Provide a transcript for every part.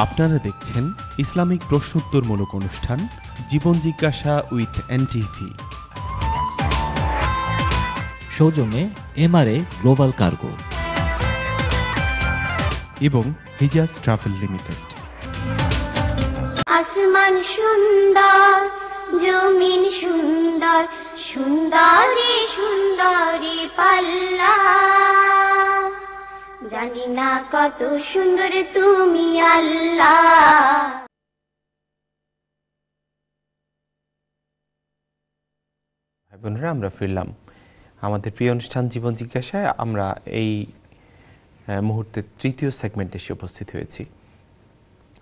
আপনারা দেখছেন ইসলামিক প্রশ্নোত্তরমূলক অনুষ্ঠান জীবন জিজ্ঞাসা উইথ এনটিভি। সৌজন্যে এমআরএ গ্লোবাল কার্গো এবং হিজাজ ট্রাভেল লিমিটেড। আসমান সুন্দর, জমিন সুন্দর, সুন্দরী সুন্দরী পাল্লা, জানি না কত সুন্দর তুমি আল্লাহ। ভাই বোনেরা, আমরা ফিরলাম আমাদের প্রিয় অনুষ্ঠান জীবন জিজ্ঞাসায়। আমরা এই মুহূর্তে তৃতীয় সেগমেন্টে এসে উপস্থিত হয়েছি।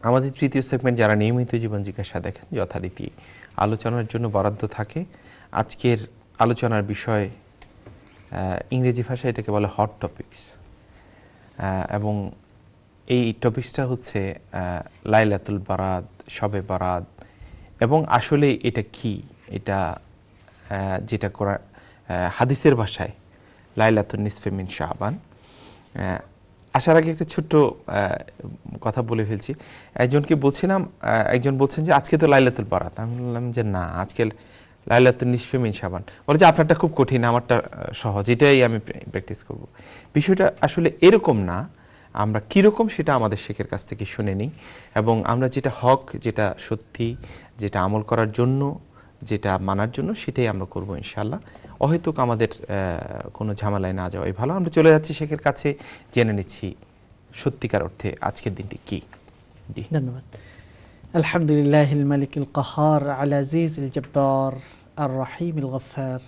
আমাদের তৃতীয় সেগমেন্ট যারা নিয়মিত জীবন জিজ্ঞাসা দেখেন যথারীতি আলোচনার জন্য বরাদ্দ থাকে। আজকের আলোচনার বিষয় ইংরেজি ভাষায় এটাকে বলে হট টপিকস, এবং এই টপিকসটা হচ্ছে লাইলাতুল বারাত, শবে বারাত। এবং আসলে এটা কি, এটা যেটা করা হাদিসের ভাষায় লাইলাতুন নিসফে মিন শাবান। আসার আগে একটা ছোট্ট কথা বলে ফেলছি। একজনকে বলছিলাম, একজন বলছেন যে আজকে তো লাইলাতুল বারাত। আমি বললাম যে না, আজকে লাইলাতুন নিসফে মিন শাবান। বলে যে আপনারটা খুব কঠিন, আমারটা সহজ, এটাই আমি প্র্যাকটিস করব। বিষয়টা আসলে এরকম না। আমরা কীরকম সেটা আমাদের শেখের কাছ থেকে শুনে নিই, এবং আমরা যেটা হক, যেটা সত্যি, যেটা আমল করার জন্য, যেটা মানার জন্য, সেটাই আমরা করবো ইনশাআল্লাহ। অহেতুক আমাদের কোনো ঝামেলায় না যাওয়াই ভালো। আমরা চলে যাচ্ছি শেখের কাছে, জেনে নিচ্ছি সত্যিকার অর্থে আজকের দিনটি কি। ধন্যবাদ। আলহামদুলিল্লাহিল মালিকিল কাহার আল আজিজিল জব্বার আর রহিমিল গফফার,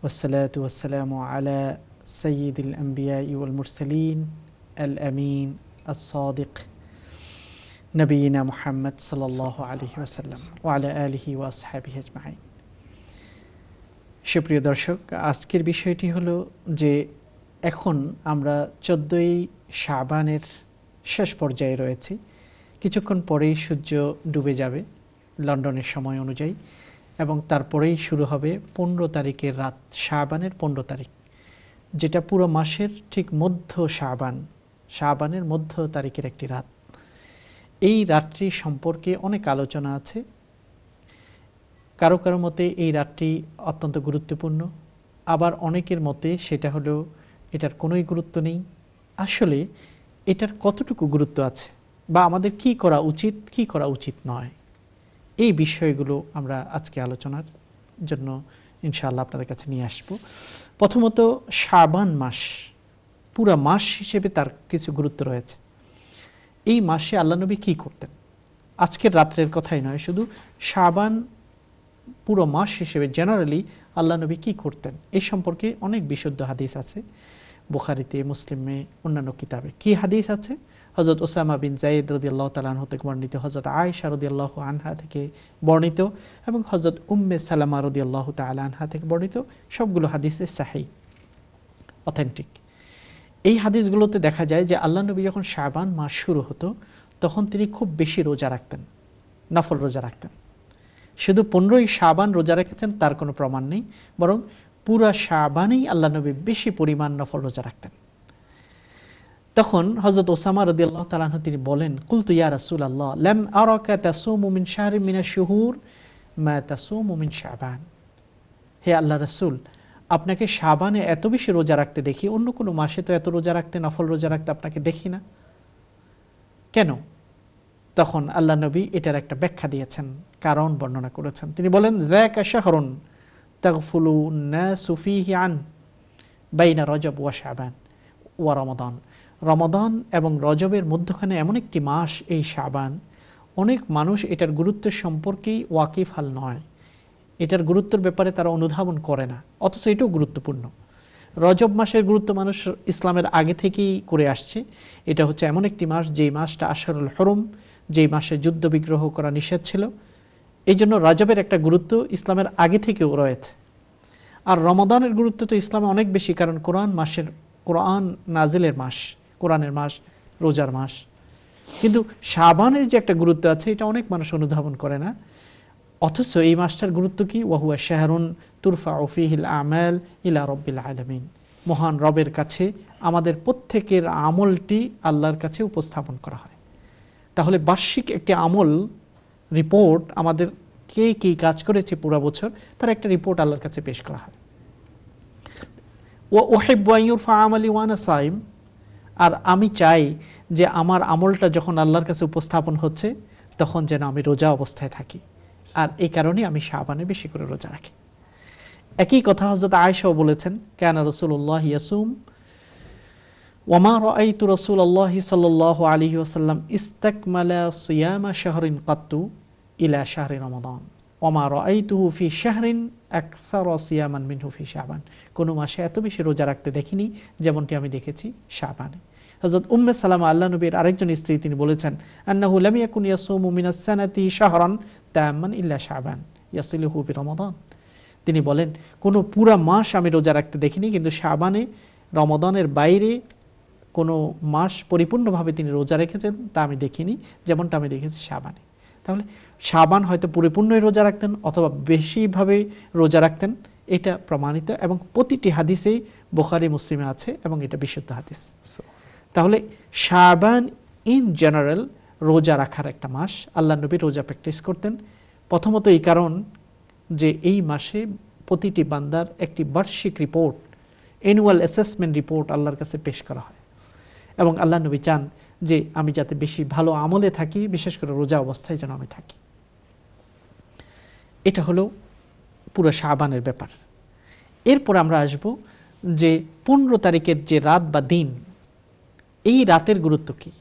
ওয়াসসালাতু ওয়াসসালামু আলা সাইয়্যিদিল আম্বিয়া ওয়াল মুরসালিন আল আমিন আস সাদিক নবিয়িনা মুহাম্মদ সাল্লাল্লাহু আলাইহি ওয়াসাল্লাম ওয়া আলা আলিহি ওয়া আসহাবিহি আজমাইন। সুপ্রিয় দর্শক, আজকের বিষয়টি হলো যে এখন আমরা 14ই শাবানের শেষ পর্যায়ে রয়েছি। কিছুক্ষণ পরেই সূর্য ডুবে যাবে লন্ডনের সময় অনুযায়ী, এবং তারপরেই শুরু হবে 15 তারিখের রাত, শাবানের 15 তারিখ, যেটা পুরো মাসের ঠিক মধ্য শাবানের মধ্য তারিখের একটি রাত। এই রাতটি সম্পর্কে অনেক আলোচনা আছে। কারো কারো মতে এই রাতটি অত্যন্ত গুরুত্বপূর্ণ, আবার অনেকের মতে সেটা হলো এটার কোনোই গুরুত্ব নেই। আসলে এটার কতটুকু গুরুত্ব আছে, বা আমাদের কি করা উচিত, কি করা উচিত নয়, এই বিষয়গুলো আমরা আজকে আলোচনার জন্য ইনশাআল্লাহ আপনাদের কাছে নিয়ে আসব। প্রথমত, শাবান মাস পুরা মাস হিসেবে তার কিছু গুরুত্ব রয়েছে। এই মাসে আল্লাহ নবী কী করতেন, আজকের রাত্রের কথাই নয়, শুধু শাবান পুরো মাস হিসেবে জেনারেলি আল্লাহ নবী কী করতেন এই সম্পর্কে অনেক বিশুদ্ধ হাদিস আছে। বুখারীতে, মুসলিমে, অন্যান্য কিতাবে কি হাদিস আছে? হযরত ওসামা বিন যায়েদ রাদিয়াল্লাহু তাআলা আনহু থেকে বর্ণিত, হযরত আয়েশা রাদিয়াল্লাহু আনহা থেকে বর্ণিত, এবং হযরত উম্মে সালামা রাদিয়াল্লাহু তাআলা আনহা থেকে বর্ণিত। সবগুলো হাদিসে সাহিহ, অথেন্টিক। এই হাদিসগুলোতে দেখা যায় যে আল্লাহ নবী যখন শাবান মাস শুরু হতো তখন তিনি খুব বেশি রোজা রাখতেন, নফল রোজা রাখতেন। শুধু 15ই শাবান রোজা রেখেছেন তার কোনো প্রমাণ নেই, বরং পুরা শাবানেই আল্লাহ নবী বেশি পরিমাণ নফল রোজা রাখতেন। তখন হযরত ওসামা রাদিয়াল্লাহু তাআলা আনহু তিনি বলেন, কুলতু ইয়া রাসূলুল্লাহ লাম আরাকা তাসুমু মিন শাহরিন মিনাশ শুহুর মা তাসুমু মিন শাবান। হে আল্লাহর রাসূল, আপনাকে শাবানে এত বেশি রোজা রাখতে দেখি, অন্য কোনো মাসে তো এত রোজা রাখতে, নফল রোজা রাখতে আপনাকে দেখি না, কেন? তখন আল্লাহ নবী এটার একটা ব্যাখ্যা দিয়েছেন, কারণ বর্ণনা করেছেন। তিনি বলেন, যাকা শাহরুন তাগফুলুন নাসু ফীহি আন বাইনা রজব ওয়া শাবান ওয়া রমাদান। রমাদান এবং রজবের মধ্যখানে এমন একটি মাস এই শাবান, অনেক মানুষ এটার গুরুত্ব সম্পর্কেই ওয়াকিফ হাল নয়, এটার গুরুত্বের ব্যাপারে তারা অনুধাবন করে না, অথচ এটাও গুরুত্বপূর্ণ। রজব মাসের গুরুত্ব মানুষ ইসলামের আগে থেকেই করে আসছে। এটা হচ্ছে এমন একটি মাস যেই মাসটা আশহুরুল হুরুম, যেই মাসে যুদ্ধ বিগ্রহ করা নিষেধ ছিল। এই জন্য রজবের একটা গুরুত্ব ইসলামের আগে থেকেও রয়েছে। আর রমাদানের গুরুত্ব তো ইসলামে অনেক বেশি, কারণ কোরআন নাজিলের মাস, কোরআনের মাস, রোজার মাস। কিন্তু শাবানের যে একটা গুরুত্ব আছে এটা অনেক মানুষ অনুধাবন করে না। অথচ এই মাসটার গুরুত্ব কি? ওয়াহুয়া শাহরুন তুরফাউ ফীহিল আমাল ইলা রাব্বিল আলামিন। মহান রবের কাছে আমাদের প্রত্যেকের আমলটি আল্লাহর কাছে উপস্থাপন করা হয়। তাহলে বার্ষিক একটি আমল রিপোর্ট, আমাদের কে কী কাজ করেছে পুরো বছর, তার একটা রিপোর্ট আল্লাহর কাছে পেশ করা হয়। ওয়াহিব্বু আন ইউরফা আমালি ওয়া আনা সাইম, আর আমি চাই যে আমার আমলটা যখন আল্লাহর কাছে উপস্থাপন হচ্ছে তখন যেন আমি রোজা অবস্থায় থাকি, আর এই কারণে আমি শাবানে বেশি করে রোজা রাখি। একই কথা হযরত আয়েশাও বলেছেন, কানা রাসূলুল্লাহ ইয়াসুম ওয়া মা রাআইতু রাসূলুল্লাহ সাল্লাল্লাহু আলাইহি ওয়াসাল্লাম ইস্তাকমালা সিয়ামা শাহরিন কাত্তু ইলা শাহরি রমাদান ওয়া মা রাআইতুহু ফি শাহরিন আকসারা সিয়ামান মিনহু ফি শাবান। কোনো মাসে এত বেশি রোজা রাখতে দেখিনি যেমনটি আমি দেখেছি শাবানে। হযরত উম্মে সালামা আল্লাহ নবীর আরেকজন স্ত্রী, তিনি বলেছেন আন্নাহু লাম ইয়াকুন ইয়াসুমু মিনাস সানাতি শাহরান তাম্মান ইল্লা শাবান ইয়াসিলুহু বিরমাদান। তিনি বলেন কোনো পুরা মাস আমি রোজা রাখতে দেখিনি, কিন্তু শাবানে, রমাদানের বাইরে কোনো মাস পরিপূর্ণভাবে তিনি রোজা রেখেছেন তা আমি দেখিনি, যেমনটা আমি দেখেছি শাবানে। তাহলে শাবান হয়তো পরিপূর্ণই রোজা রাখতেন অথবা বেশিভাবে রোজা রাখতেন, এটা প্রমাণিত এবং প্রতিটি হাদিসেই বুখারী মুসলিমে আছে এবং এটা বিশুদ্ধ হাদিস। তাহলে শাবান ইন জেনারেল রোজা রাখার একটা মাস। আল্লাহ নবী রোজা প্র্যাকটিস করতেন প্রথমত এই কারণ যে এই মাসে প্রতিটি বান্দার একটি বার্ষিক রিপোর্ট, অ্যানুয়াল অ্যাসেসমেন্ট রিপোর্ট আল্লাহর কাছে পেশ করা হয়, এবং আল্লাহ নবী চান যে আমি যাতে বেশি ভালো আমলে থাকি, বিশেষ করে রোজা অবস্থায় যেন আমি থাকি। এটা হলো পুরো শাবানের ব্যাপার। এরপর আমরা আসব যে 15 তারিখের যে রাত বা দিন, এই রাতের গুরুত্ব কি।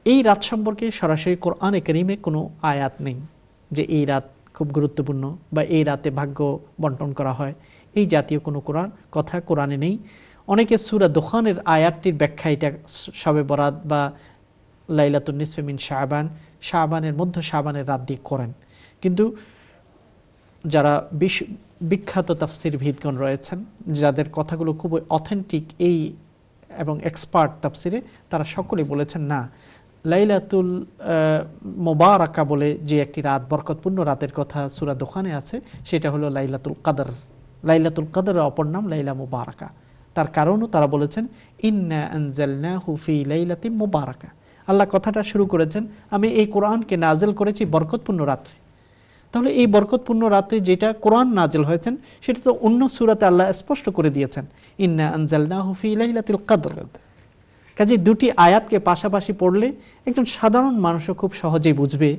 এই রাত সম্পর্কে সরাসরি কোরআনে কারীমে কোনো আয়াত নেই যে এই রাত খুব গুরুত্বপূর্ণ বা এই রাতে ভাগ্য বন্টন করা হয়, এই জাতীয় কোনো কথা কোরআনে নেই। অনেকে সূরা দুখানের আয়াতটির ব্যাখ্যা এটা শবে বরাত বা লাইলাতুন নিসফে মিন শাবান, শাবানের মধ্য শাবানের রাত দিয়ে করেন, কিন্তু যারা বিখ্যাত তাফসিরবিদগণ রয়েছেন যাদের কথাগুলো খুব অথেন্টিক এই এবং এক্সপার্ট তাফসিরে, তারা সকলে বলেছেন না, লাইলাতুল মুবারাকা বলে যে একটি রাত, বরকতপূর্ণ রাতের কথা সূরা দুখানে আছে, সেটা হলো লাইলাতুল কদর। লাইলাতুল কদরের অপর নাম লাইলা মুবারাকা। তার কারণও তারা বলেছেন ইন্না আনজালনাহু ফি লাইলাতিন মুবারাকা। আল্লাহ কথাটা শুরু করেছেন, আমি এই কোরআনকে নাজিল করেছি বরকতপূর্ণ রাত্রে। তাহলে এই বরকতপূর্ণ রাতে যেটা কোরআন নাজিল হয়েছেন সেটা তো অন্য সূরাতে আল্লাহ স্পষ্ট করে দিয়েছেন, ইন্না আনজালনাহু ফি লাইলাতিল কদর। কাজে দুটি আয়াতকে পাশাপাশি পড়লে একজন সাধারণ মানুষও খুব সহজেই বুঝবে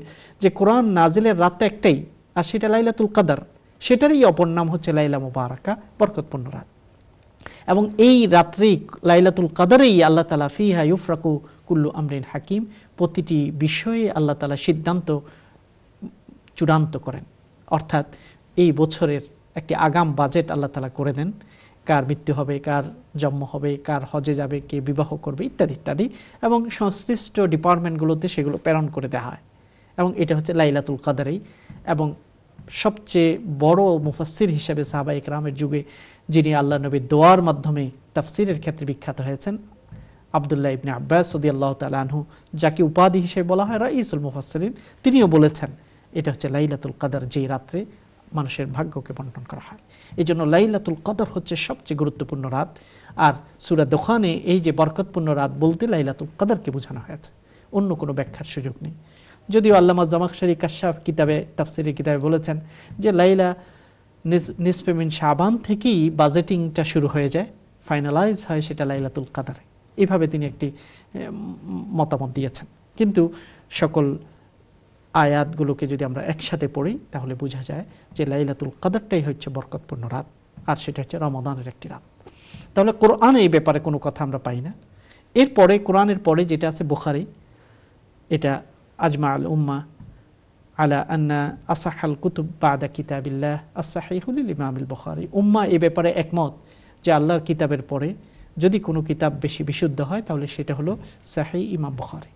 যে কোরআন নাজিলের রাতটা একটাই, আর সেটা লাইলাতুল কদর, সেটারই অপর নাম হচ্ছে লাইলা মুবারাকা, বরকতপূর্ণ রাত। এবং এই রাত্রেই লাইলাতুল কদরেই আল্লাহ তাআলা ফিহা ইউফরাকু কুল্লু আমরিন হাকিম, প্রতিটি বিষয়ে আল্লাহ তাআলা সিদ্ধান্ত চূড়ান্ত করেন। অর্থাৎ এই বছরের একটি আগাম বাজেট আল্লাহ তাআলা করে দেন, কার মৃত্যু হবে, কার জন্ম হবে, কার হজে যাবে, কে বিবাহ করবে ইত্যাদি ইত্যাদি, এবং সংশ্লিষ্ট ডিপার্টমেন্টগুলোতে সেগুলো প্রেরণ করে দেওয়া হয়। এবং এটা হচ্ছে লাইলাতুল কদরেই। এবং সবচেয়ে বড় মুফাসসির হিসেবে সাহাবায়ে কেরামের যুগে যিনি আল্লাহ নবীর দোয়ার মাধ্যমে তাফসিরের ক্ষেত্রে বিখ্যাত হয়েছেন, আব্দুল্লাহ ইবনে আব্বাস রাদিয়াল্লাহু তাআলা আনহু, যাকে উপাধি হিসেবে বলা হয় রাইসুল মুফাসসিরিন, তিনিও বলেছেন এটা হচ্ছে লাইলাতুল কদর, যেই রাত্রে মানুষের ভাগ্যকে বন্টন করা হয়। এই জন্য লাইলাতুল কদর হচ্ছে সবচেয়ে গুরুত্বপূর্ণ রাত। আর সূরা দুখানে এই যে বরকতপূর্ণ রাত বলতে লাইলাতুল কদরকে বোঝানো হয়েছে, অন্য কোনো ব্যাখ্যার সুযোগ নেই। যদিও আল্লামা জামাখশরী কাশফ কিতাবে, তাফসিরের কিতাবে বলেছেন যে লাইলা নিসফে মিন শাবান থেকেই বাজেটিংটা শুরু হয়ে যায়, ফাইনালাইজ হয় সেটা লাইলাতুল কদরে। এইভাবে তিনি একটি মতামত দিয়েছেন। কিন্তু সকল আয়াতগুলোকে যদি আমরা একসাথে পড়ি তাহলে বোঝা যায় যে লাইলাতুল কদরটাই হচ্ছে বরকতপূর্ণ রাত, আর সেটা হচ্ছে রমাদানের একটি রাত। তাহলে কোরআনে এই ব্যাপারে কোনো কথা আমরা পাই না। এরপরে কোরআনের পরে যেটা আছে বুখারী, এটা আজমা আল উম্মাহ আলা আন্না আসাহাল কুতুব বাদা কিতাবিল্লাহ as-সাহিহু লিল ইমাম আল বুখারী। উম্মাহ এই ব্যাপারে একমত যে আল্লাহর কিতাবের পরে যদি কোনো কিতাব বেশি বিশুদ্ধ হয় তাহলে সেটা হলো সহিহ ইমাম বুখারী।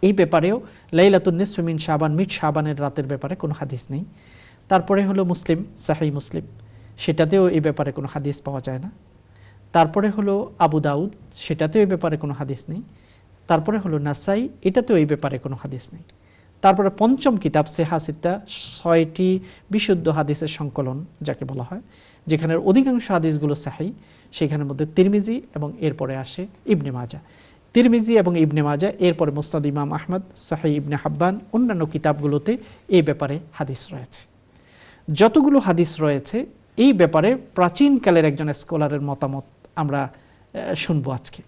এই ব্যাপারেও লাইলাতুন নিসফে মিন শাবান, মিড শাবানের রাতের ব্যাপারে কোনো হাদিস নেই। তারপরে হলো মুসলিম, সহিহ মুসলিম, সেটাতেও এই ব্যাপারে কোনো হাদিস পাওয়া যায় না। তারপরে হলো আবু দাউদ, সেটাতেও এই ব্যাপারে কোনো হাদিস নেই। তারপরে হলো নাসাই, এটাতেও এই ব্যাপারে কোনো হাদিস নেই। তারপরে পঞ্চম কিতাব সেহা সিত্তা, 6টি বিশুদ্ধ হাদিসের সংকলন যাকে বলা হয়, যেখানের অধিকাংশ হাদিসগুলো সহিহ, সেখানের মধ্যে তিরমিজি এবং এরপরে আসে ইবনে মাজাহ। তিরমিজি এবং ইবনে মাজা, এরপরে মুসনাদ ইমাম আহমদ, সাহিহ ইবনে হাব্বান, অন্যান্য কিতাবগুলোতে এই ব্যাপারে হাদিস রয়েছে। যতগুলো হাদিস রয়েছে এই ব্যাপারে প্রাচীনকালের একজন স্কলারের মতামত আমরা শুনবো আজকে।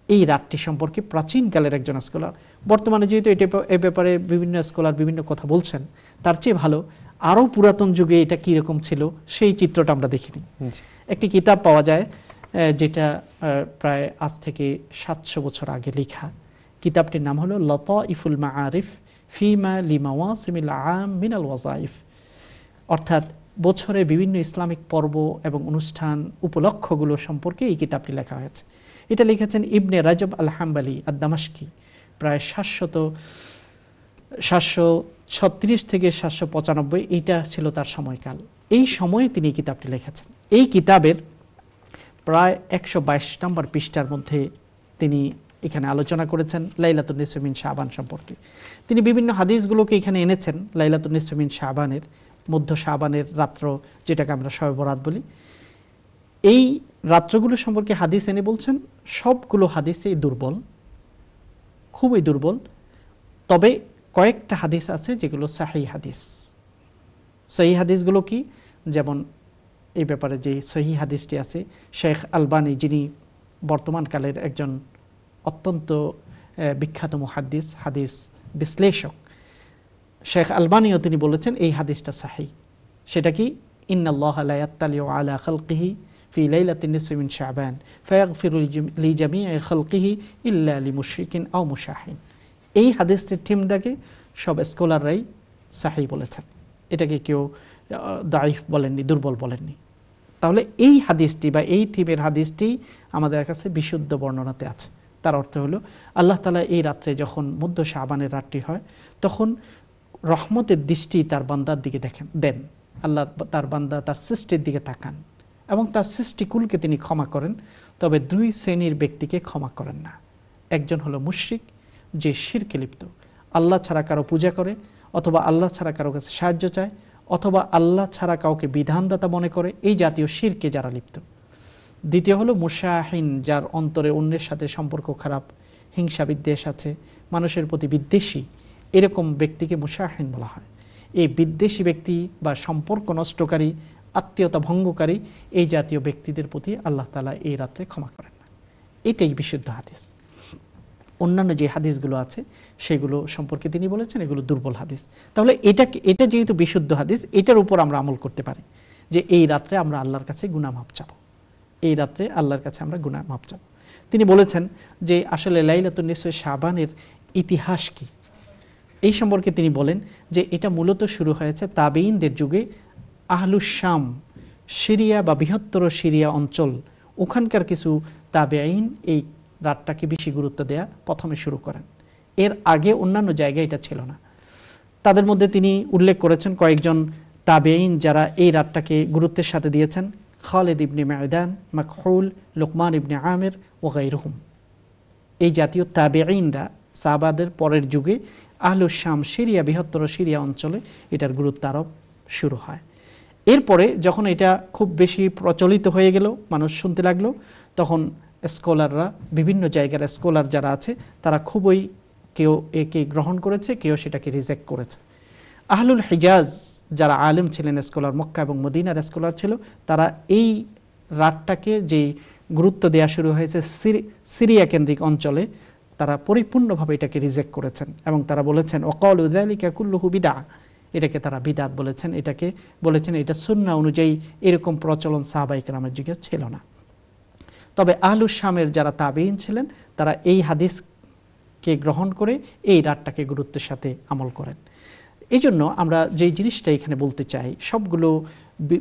এই রাতটি সম্পর্কে প্রাচীনকালের একজন স্কলার, বর্তমানে যেহেতু এটা এই ব্যাপারে বিভিন্ন স্কলার বিভিন্ন কথা বলছেন, তার চেয়ে ভালো আরও পুরাতন যুগে এটা কীরকম ছিল সেই চিত্রটা আমরা দেখিনি। একটি কিতাব পাওয়া যায় যেটা প্রায় আজ থেকে 700 বছর আগে লেখা। কিতাবটির নাম হলো লতাইফুল মাআরিফ ফিমা লিমাওয়াসিমিল আম মিনাল ওয়াজাইফ, অর্থাৎ বছরে বিভিন্ন ইসলামিক পর্ব এবং অনুষ্ঠান উপলক্ষগুলো সম্পর্কে এই কিতাবটি লেখা হয়েছে। এটা লিখেছেন ইবনে রাজব আল হাম্বালি আদ-দামাশকি, প্রায় 736 থেকে 795, এইটা ছিল তার সময়কাল। এই সময়ে তিনি কিতাবটি লিখেছেন। এই কিতাবের প্রায় 122 নম্বর পৃষ্ঠার মধ্যে তিনি এখানে আলোচনা করেছেন লাইলাতুন নিসফি মিন শাবান সম্পর্কে। তিনি বিভিন্ন হাদিসগুলোকে এখানে এনেছেন লাইলাতুন নিসফি মিন শাবানের, মধ্য শাবানের রাত্র, যেটাকে আমরা শবে বরাত বলি। এই রাত্রগুলো সম্পর্কে হাদিস এনে বলছেন সবগুলো হাদিসই দুর্বল, খুবই দুর্বল। তবে কয়েকটা হাদিস আছে যেগুলো সহিহ হাদিস। সহিহ হাদিসগুলো কি? যেমন এই ব্যাপারে যে সহিহ হাদিসটি আছে, শেখ আলবানী, যিনি বর্তমানকালের একজন অত্যন্ত বিখ্যাত মুহাদ্দিস, হাদিস বিশ্লেষক, শেখ আলবানীও তিনি বলেছেন এই হাদিসটা সহিহ। সেটা কি? ইন্নাল্লাহা লা ইয়াত্তালিউ আলা খালকিহি ফি লাইলাতিন নিসফি মিন শাবান ফায়াগফিরু লিজামিই খালকিহি ইল্লা লিমুশরিকিন আও মুশাহিন। এই হাদিসটির থিমটাকে সব স্কলাররাই সহিহ বলেছেন, এটাকে কেউ দাঈফ বলেননি, দুর্বল বলেননি। তাহলে এই হাদিসটি বা এই থিমের হাদিসটি আমাদের কাছে বিশুদ্ধ বর্ণনাতে আছে। তার অর্থ হলো আল্লাহ তাআলা এই রাত্রে যখন মধ্য শাবানের রাতটি হয় তখন রহমতের দৃষ্টি তার বান্দার দিকে দেন। আল্লাহ তার বান্দা তার সৃষ্টির দিকে তাকান এবং তার সৃষ্টিকুলকে তিনি ক্ষমা করেন। তবে দুই শ্রেণীর ব্যক্তিকে ক্ষমা করেন না। একজন হলো মুশরিক, যে শিরকে লিপ্ত, আল্লাহ ছাড়া কারো পূজা করে, অথবা আল্লাহ ছাড়া কারো কাছে সাহায্য চায়, অথবা আল্লাহ ছাড়া কাউকে বিধানদাতা মনে করে, এই জাতীয় শিরকে যারা লিপ্ত। দ্বিতীয় হলো মুশাহিন, যার অন্তরে অন্যের সাথে সম্পর্ক খারাপ, হিংসা বিদ্বেষ আছে, মানুষের প্রতি বিদ্বেষী, এরকম ব্যক্তিকে মুশাহিন বলা হয়। এই বিদ্বেষী ব্যক্তি বা সম্পর্ক নষ্টকারী, আত্মীয়তা ভঙ্গকারী, এই জাতীয় ব্যক্তিদের প্রতি আল্লাহ তাআলা এই রাত্রে ক্ষমা করেন না। এটাই বিশুদ্ধ হাদিস। অন্যান্য যে হাদিসগুলো আছে সেগুলো সম্পর্কে তিনি বলেছেন এগুলো দুর্বল হাদিস। তাহলে এটা যেহেতু বিশুদ্ধ হাদিস, এটার উপর আমরা আমল করতে পারি যে এই রাত্রে আমরা আল্লাহর কাছে গুনাহ মাফ চাবো, এই রাত্রে আল্লাহর কাছে আমরা গুনাহ মাফ চাবো। তিনি বলেছেন যে আসলে লাইলাতুন নিসফি শাবানের ইতিহাস কি, এই সম্পর্কে তিনি বলেন যে এটা মূলত শুরু হয়েছে তাবেঈনদের যুগে। আহলুশ শাম, সিরিয়া বা বৃহত্তর সিরিয়া অঞ্চল, ওখানকার কিছু তাবেঈন এই রাতটাকে বেশি গুরুত্ব দেয়া প্রথমে শুরু করেন। এর আগে অন্যান্য জায়গায় এটা ছিল না। তাদের মধ্যে তিনি উল্লেখ করেছেন কয়েকজন তাবেঈন যারা এই রাতটাকে গুরুত্বের সাথে দিয়েছেন: খালিদ ইবনে মাইদান, মাকহুল, লোকমান ইবনে আমির ও গায়রুহুম। এই জাতীয় তাবেঈনরা সাহাবাদের পরের যুগে আহলুশ শাম, সিরিয়া, বৃহত্তর সিরিয়া অঞ্চলে এটার গুরুত্ব আরোপ শুরু হয়। এরপরে যখন এটা খুব বেশি প্রচলিত হয়ে গেল, মানুষ শুনতে লাগলো, তখন স্কলাররা, বিভিন্ন জায়গার স্কলার যারা আছে, তারা খুবই, কেউ একে গ্রহণ করেছে, কেউ সেটাকে রিজেক্ট করেছে। আহলুল হিজাজ যারা আলেম ছিলেন, স্কলার, মক্কা এবং মদিনার স্কলার ছিল, তারা এই রাতটাকে যে গুরুত্ব দেওয়া শুরু হয়েছে সিরিয়া কেন্দ্রিক অঞ্চলে, তারা পরিপূর্ণভাবে এটাকে রিজেক্ট করেছেন এবং তারা বলেছেন ওয়াকালু যালিকা কুল্লুহু বিদআহ, এটাকে তারা বিদআত বলেছেন, এটাকে বলেছেন এটা সুন্নাহ অনুযায়ী এরকম প্রচলন সাহাবায়ে কেরামের যুগে ছিল না। তবে আহলুশ শামের যারা তাবেঈন ছিলেন, তারা এই হাদিসকে গ্রহণ করে এই রাতটাকে গুরুত্বের সাথে আমল করেন। এই জন্য আমরা যেই জিনিসটা এখানে বলতে চাই, সবগুলো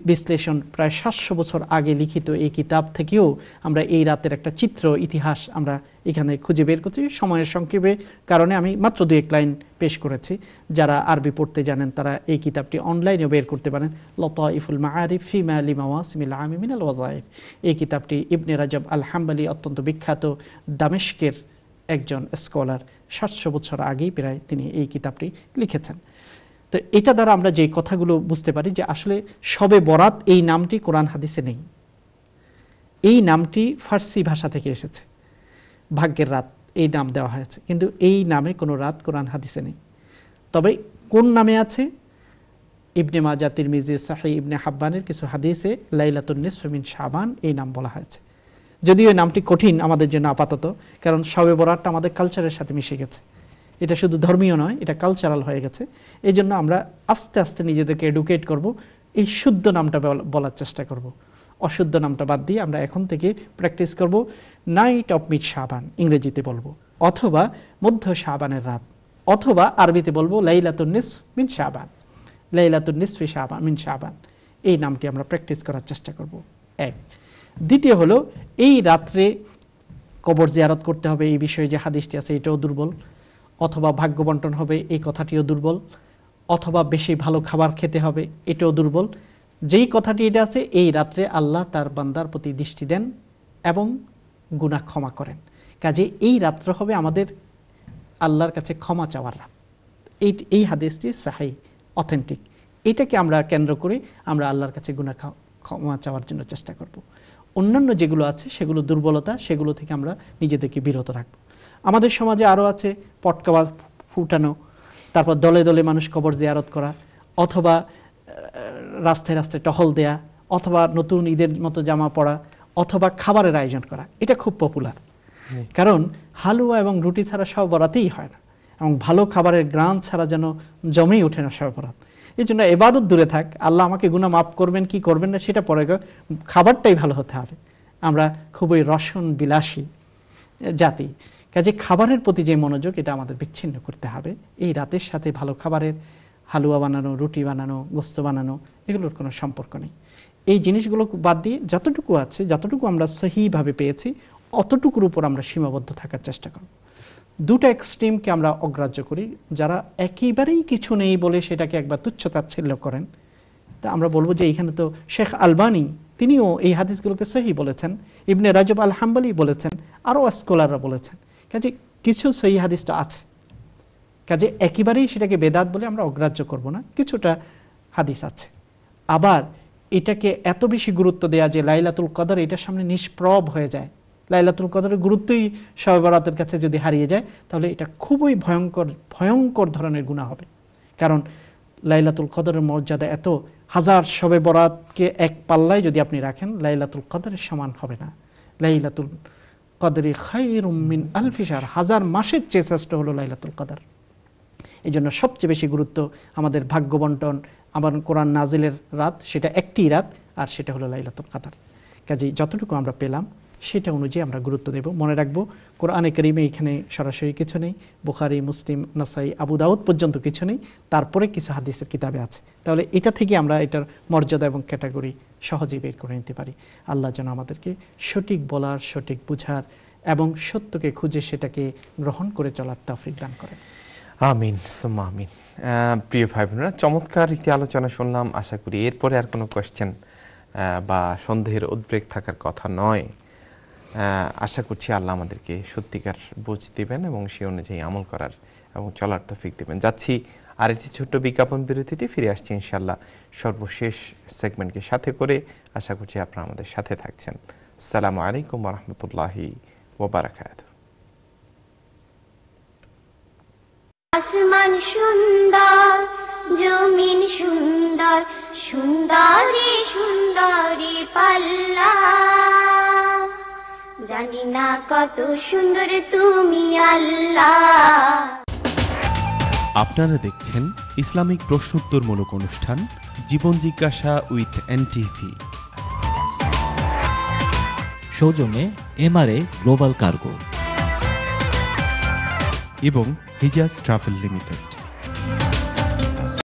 বিশ্লেষণ প্রায় 700 বছর আগে লিখিত এই কিতাব থেকেও আমরা এই রাতের একটা চিত্র, ইতিহাস আমরা এখানে খুঁজে বের করছি। সময়ের সংক্ষেপে কারণে আমি মাত্র 2-1 লাইন পেশ করেছি। যারা আরবি পড়তে জানেন তারা এই কিতাবটি অনলাইনেও বের করতে পারেন, লতাইফুল মাআরিফ ফিমা লিমাওয়াসিমিল আম মিনাল ওয়াজাইফ। এই কিতাবটি ইবনে রাজব আল হাম্বালি, অত্যন্ত বিখ্যাত দামেস্কের একজন স্কলার, 700 বছর আগেই প্রায় তিনি এই কিতাবটি লিখেছেন। তো এটা দ্বারা আমরা যে কথাগুলো বুঝতে পারি যে আসলে শবে বরাত এই নামটি কোরআন হাদিসে নেই। এই নামটি ফার্সি ভাষা থেকে এসেছে, ভাগ্যের রাত, এই নাম দেওয়া হয়েছে, কিন্তু এই নামে কোনো রাত কোরআন হাদিসে নেই। তবে কোন নামে আছে? ইবনে মাজাহ, তিরমিজি, সাহিহ ইবনে হাব্বানের কিছু হাদিসে লাইলাতুন নিসফ মিন শাবান এই নাম বলা হয়েছে। যদিও এই নামটি কঠিন আমাদের জন্য আপাতত, কারণ শবে বরাতটা আমাদের কালচারের সাথে মিশে গেছে। এটা শুধু ধর্মীয় নয়, এটা কালচারাল হয়ে গেছে। এই জন্য আমরা আস্তে আস্তে নিজেদেরকে এডুকেট করব, এই শুদ্ধ নামটা বলার চেষ্টা করব। অশুদ্ধ নামটা বাদ দিয়ে আমরা এখন থেকে প্র্যাকটিস করব নাইট অফ মিড শাবান ইংরেজিতে বলবো, অথবা মধ্য শাবানের রাত, অথবা আরবিতে বলবো লাইলাতুন নিসফ মিন শাবান, লাইলাতুন নিসফি শাবান মিন শাবান। এই নামটি আমরা প্র্যাকটিস করার চেষ্টা করব। এক। দ্বিতীয় হলো, এই রাত্রে কবর জিয়ারত করতে হবে এই বিষয়ে যে হাদিসটি আছে এটাও দুর্বল, অথবা ভাগ্য বন্টন হবে এই কথাটিও দুর্বল, অথবা বেশি ভালো খাবার খেতে হবে এটাও দুর্বল। যেই কথাটি এটা আছে, এই রাত্রে আল্লাহ তার বান্দার প্রতি দৃষ্টি দেন এবং গুনাহ ক্ষমা করেন। কাজে এই রাত্র হবে আমাদের আল্লাহর কাছে ক্ষমা চাওয়ার রাত। এই হাদিসটি সাহিহ, অথেন্টিক। এটাকে আমরা কেন্দ্র করে আমরা আল্লাহর কাছে গুনাহ ক্ষমা চাওয়ার জন্য চেষ্টা করব। অন্যান্য যেগুলো আছে সেগুলো দুর্বলতা, সেগুলো থেকে আমরা নিজেদেরকে বিরত রাখব। আমাদের সমাজে আরও আছে পটকা ফুটানো, তারপর দলে দলে মানুষ কবর জিয়ারত করা, অথবা রাস্তায় রাস্তায় টহল দেয়া, অথবা নতুন ঈদের মতো জামা পরা, অথবা খাবারের আয়োজন করা। এটা খুব পপুলার, কারণ হালুয়া এবং রুটি ছাড়া শবে বরাতেই হয় না, এবং ভালো খাবারের গ্রান ছাড়া যেন জমেই ওঠে না শবে বরাত। এই জন্য ইবাদত দূরে থাক, আল্লাহ আমাকে গুনাহ মাফ করবেন কি করবেন না সেটা পরে, খাবারটাই ভালো হতে হবে। আমরা খুবই রসন বিলাসী জাতি, কাজে খাবারের প্রতি যে মনোযোগ এটা আমাদের বিচ্ছিন্ন করতে হবে। এই রাতের সাথে ভালো খাবারের, হালুয়া বানানো, রুটি বানানো, গোস্ত বানানো, এগুলোর কোনো সম্পর্ক নেই। এই জিনিসগুলো বাদ দিয়ে যতটুকু আছে, যতটুকু আমরা সহিভাবে পেয়েছি অতটুকুর উপর আমরা সীমাবদ্ধ থাকার চেষ্টা করব। দুটো এক্সট্রিমকে আমরা অগ্রাহ্য করি। যারা একেবারেই কিছু নেই বলে সেটাকে একবার তুচ্ছতাচ্ছিল্য করেন, তা আমরা বলবো যে এইখানে তো শেখ আলবানী তিনিও এই হাদিসগুলোকে সহিহ বলেছেন, ইবনে রাজব আল হাম্বলি বলেছেন, আরও স্কলাররা বলেছেন। কাজে কিছু সহিহ হাদিসটা আছে, কাজে একেবারেই সেটাকে বেদাত বলে আমরা অগ্রাহ্য করব না, কিছুটা হাদিস আছে। আবার এটাকে এত বেশি গুরুত্ব দেয়া যে লাইলাতুল কদর এটার সামনে নিষ্প্রভ হয়ে যায়, লাইলাতুল কদরের গুরুত্বই শবে বরাতের কাছে যদি হারিয়ে যায়, তাহলে এটা খুবই ভয়ঙ্কর ধরনের গুনাহ হবে। কারণ লাইলাতুল কদরের মর্যাদা এত, হাজার শবে বরাতকে এক পাল্লায় যদি আপনি রাখেন, লাইলাতুল কদরের সমান হবে না। লাইলাতুল কদরি খায়রুম মিন আলফি শাহর, হাজার মাসের চেয়ে শ্রেষ্ঠ হলো লাইলাতুল কদর। এই জন্য সবচেয়ে বেশি গুরুত্ব আমাদের ভাগ্য বন্টন, আমার কোরআন নাজিলের রাত, সেটা একটি রাত, আর সেটা হলো লাইলাতুল কদর। কাজেই যতটুকু আমরা পেলাম সেটা অনুযায়ী আমরা গুরুত্ব দেব। মনে রাখবো কোরআনে কারীমে এখানে সরাসরি কিছু নেই, বুখারী, মুসলিম, নাসাই, আবু দাউদ পর্যন্ত কিছু নেই, তারপরে কিছু হাদিসের কিতাবে আছে। তাহলে এটা থেকে আমরা এটার মর্যাদা এবং ক্যাটাগরি সহজেই বের করে নিতে পারি। আল্লাহ যেন আমাদেরকে সঠিক বলার, সঠিক বুঝার এবং সত্যকে খুঁজে সেটাকে গ্রহণ করে চলার তৌফিক দান করেন। আমিন সুম্মা আমিন। প্রিয় ভাই বোনেরা, চমৎকার একটি আলোচনা শুনলাম। আশা করি এরপরে আর কোনো কোয়েশ্চেন বা সন্দেহের উদ্বেগ থাকার কথা নয়। আশা করছি আল্লাহ আমাদেরকে সত্যিকার বুঝ দিবেন এবং সেই অনুযায়ী আমল করার এবং চলার তৌফিক দিবেন। যাচ্ছি আর একটি ছোট্ট বিজ্ঞাপন বিরতিতে, ফিরে আসছি ইনশাআল্লাহ সর্বশেষ সেগমেন্টকে সাথে করে। আশা করছি আপনারা আমাদের সাথে থাকছেন। আসসালামু আলাইকুম ওয়া রাহমাতুল্লাহি ওয়া বারাকাতুহু। আসমান সুন্দর, জমিন সুন্দর, সুন্দরী সুন্দরী পাল্লা, জানি না কত সুন্দর তুমি আল্লাহ। আপনারা দেখছেন ইসলামিক প্রশ্নোত্তরমূলক অনুষ্ঠান জীবন জিজ্ঞাসা উইথ এনটিভি, সৌজন্যে এমআরএ গ্লোবাল কার্গো এবং হিজাজ ট্রাভেল লিমিটেড।